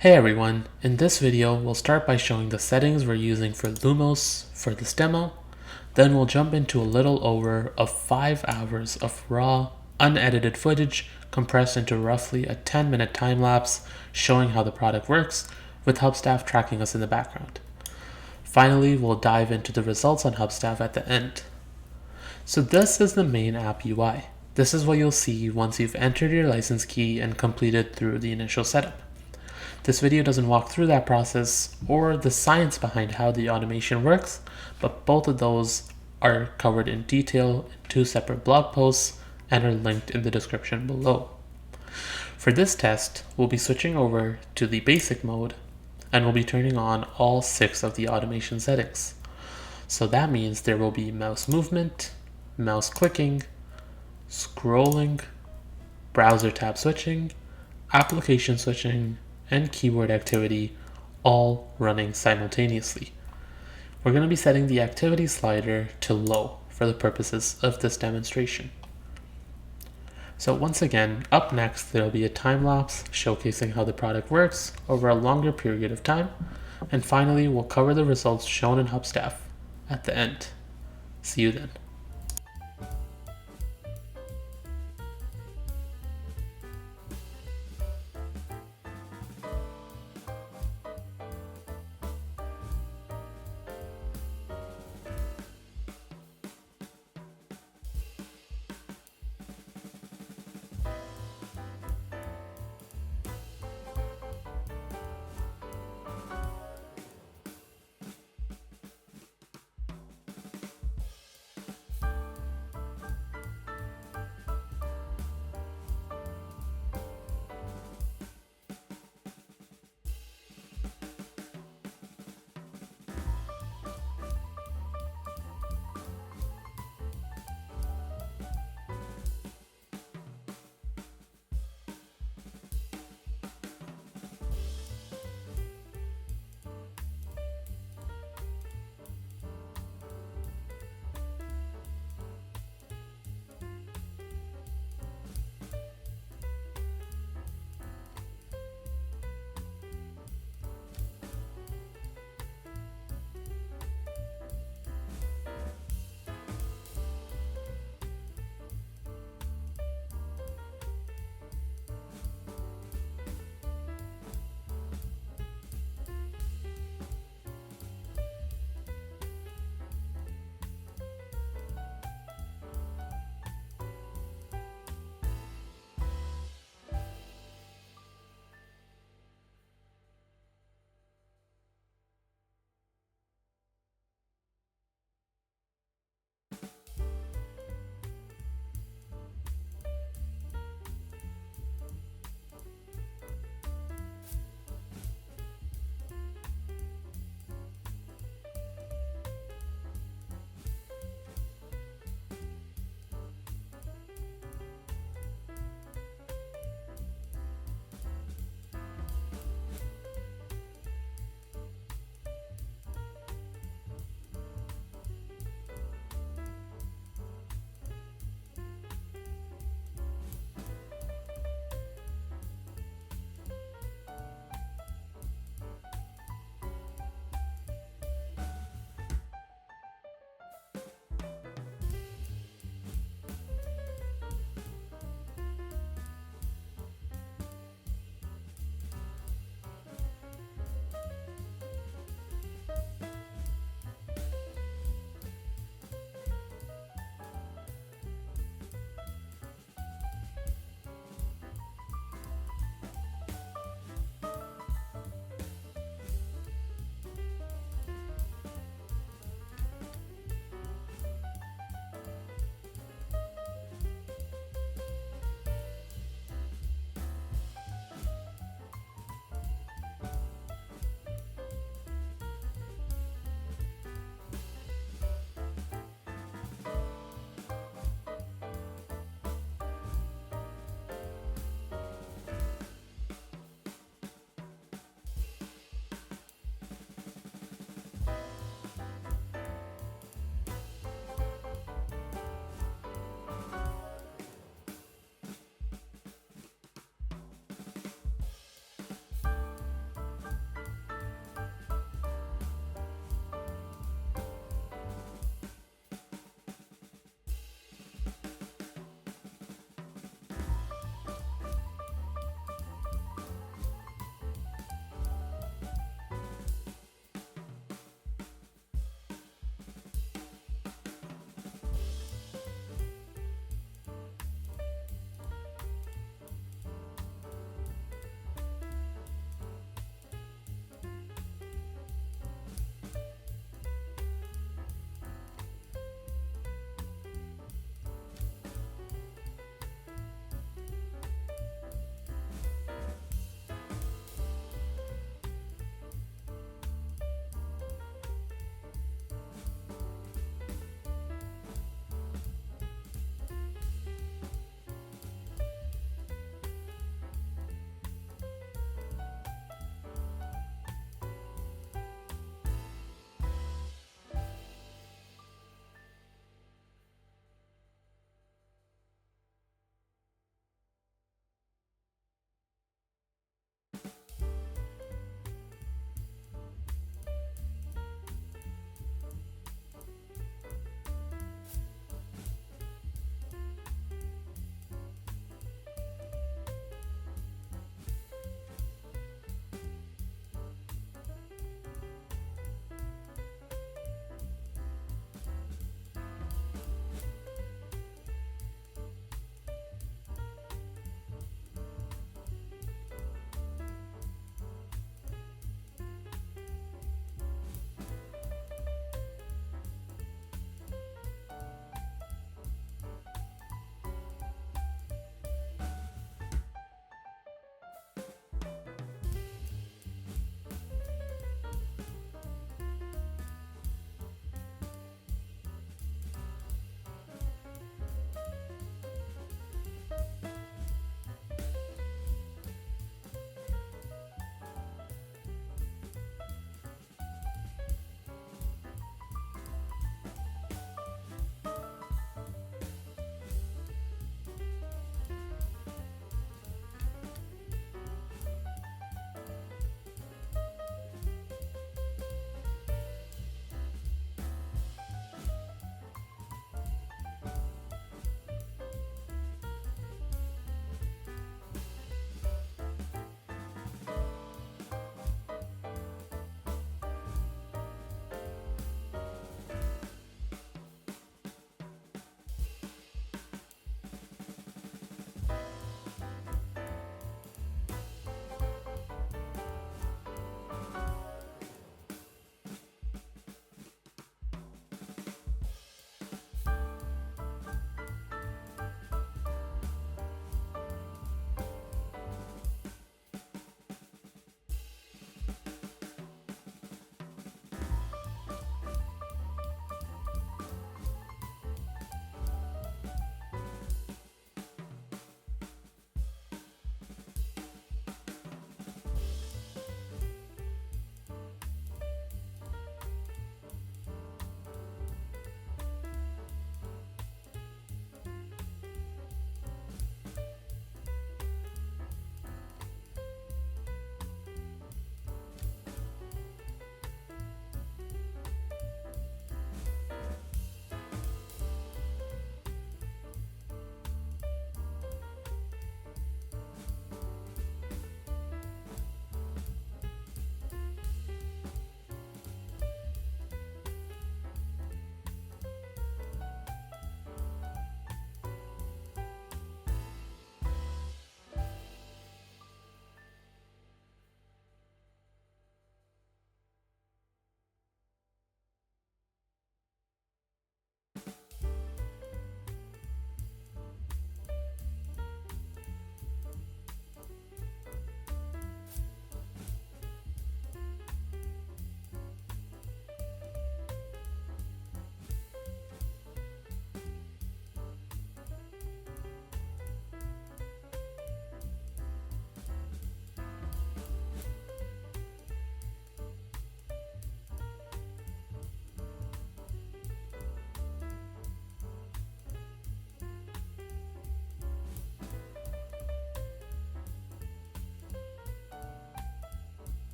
Hey everyone, in this video we'll start by showing the settings we're using for Lumous for this demo, then we'll jump into a little over 5 hours of raw, unedited footage compressed into roughly a 10-minute time lapse showing how the product works, with Hubstaff tracking us in the background. Finally, we'll dive into the results on Hubstaff at the end. So this is the main app UI. This is what you'll see once you've entered your license key and completed through the initial setup. This video doesn't walk through that process or the science behind how the automation works, but both of those are covered in detail in 2 separate blog posts and are linked in the description below. For this test, we'll be switching over to the basic mode and we'll be turning on all 6 of the automation settings. So that means there will be mouse movement, mouse clicking, scrolling, browser tab switching, application switching, and keyboard activity all running simultaneously. We're going to be setting the activity slider to low for the purposes of this demonstration. So once again, up next there will be a time lapse showcasing how the product works over a longer period of time, and finally we'll cover the results shown in Hubstaff at the end. See you then.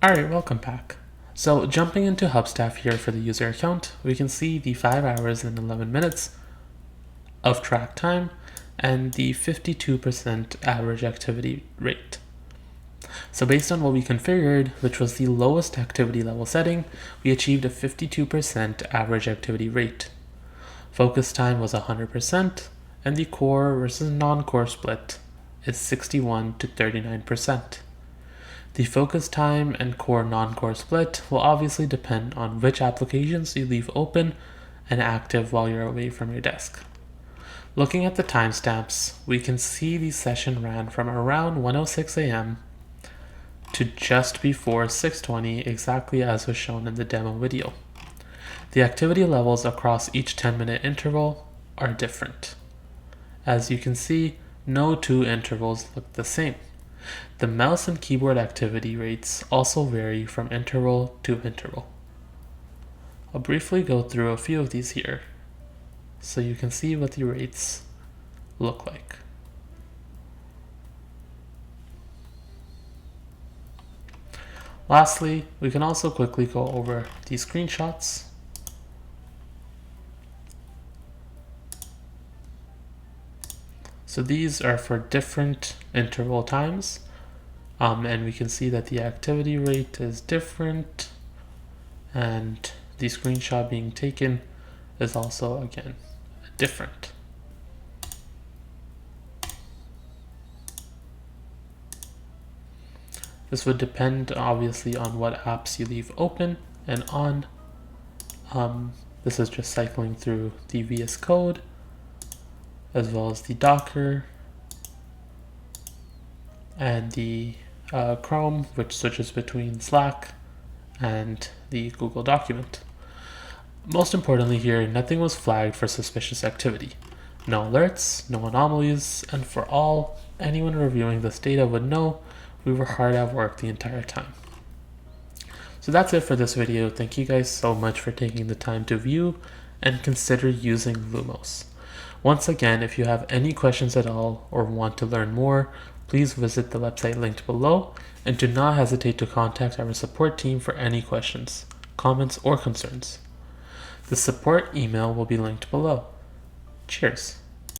Alright, welcome back. So jumping into Hubstaff here for the user account, we can see the 5 hours and 11 minutes of track time and the 52% average activity rate. So based on what we configured, which was the lowest activity level setting, we achieved a 52% average activity rate. Focus time was 100%, and the core versus non-core split is 61 to 39%. The focus time and core non-core split will obviously depend on which applications you leave open and active while you're away from your desk. Looking at the timestamps, we can see the session ran from around 1:06 a.m. to just before 6:20, exactly as was shown in the demo video. The activity levels across each 10-minute interval are different. As you can see, no two intervals look the same. The mouse and keyboard activity rates also vary from interval to interval. I'll briefly go through a few of these here so you can see what the rates look like. Lastly, we can also quickly go over these screenshots. So these are for different interval times, and we can see that the activity rate is different, and the screenshot being taken is also, again, different. This would depend obviously on what apps you leave open and on. This is just cycling through the VS Code, as well as the Docker and the Chrome, which switches between Slack and the Google document. Most importantly here, nothing was flagged for suspicious activity. No alerts, no anomalies, and for all, anyone reviewing this data would know we were hard at work the entire time. So that's it for this video. Thank you guys so much for taking the time to view and consider using Lumous. Once again, if you have any questions at all or want to learn more, please visit the website linked below, and do not hesitate to contact our support team for any questions, comments, or concerns. The support email will be linked below. Cheers.